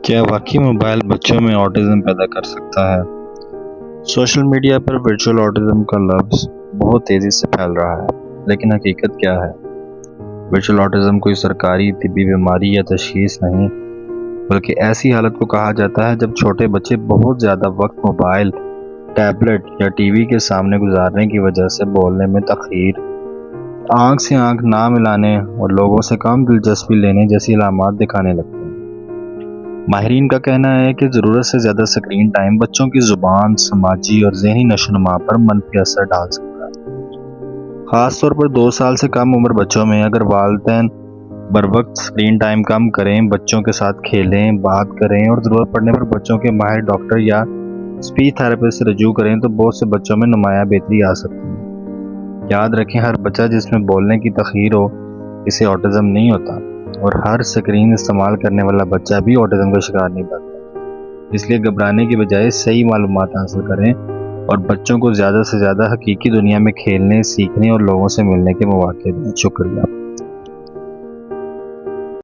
کیا واقعی موبائل بچوں میں آٹزم پیدا کر سکتا ہے؟ سوشل میڈیا پر ورچوئل آٹزم کا لفظ بہت تیزی سے پھیل رہا ہے، لیکن حقیقت کیا ہے؟ ورچوئل آٹزم کوئی سرکاری طبی بیماری یا تشخیص نہیں، بلکہ ایسی حالت کو کہا جاتا ہے جب چھوٹے بچے بہت زیادہ وقت موبائل، ٹیبلٹ یا ٹی وی کے سامنے گزارنے کی وجہ سے بولنے میں تاخیر، آنکھ سے آنکھ نہ ملانے اور لوگوں سے کم دلچسپی لینے جیسی علامات دکھانے لگتے ہیں۔ ماہرین کا کہنا ہے کہ ضرورت سے زیادہ اسکرین ٹائم بچوں کی زبان، سماجی اور ذہنی نشوونما پر منفی اثر ڈال سکتا ہے۔ خاص طور پر 2 سال سے کم عمر بچوں میں اگر والدین بروقت اسکرین ٹائم کم کریں، بچوں کے ساتھ کھیلیں، بات کریں اور ضرورت پڑنے پر بچوں کے ماہر ڈاکٹر یا اسپیچ تھراپسٹ سے رجوع کریں تو بہت سے بچوں میں نمایاں بہتری آ سکتی ہے۔ یاد رکھیں، ہر بچہ جس میں بولنے کی تاخیر ہو اسے آٹزم نہیں ہوتا، اور ہر اسکرین استعمال کرنے والا بچہ بھی آٹزم کا شکار نہیں بنتا۔ اس لیے گھبرانے کی بجائے صحیح معلومات حاصل کریں اور بچوں کو زیادہ سے زیادہ حقیقی دنیا میں کھیلنے، سیکھنے اور لوگوں سے ملنے کے مواقع دیں۔ شکریہ۔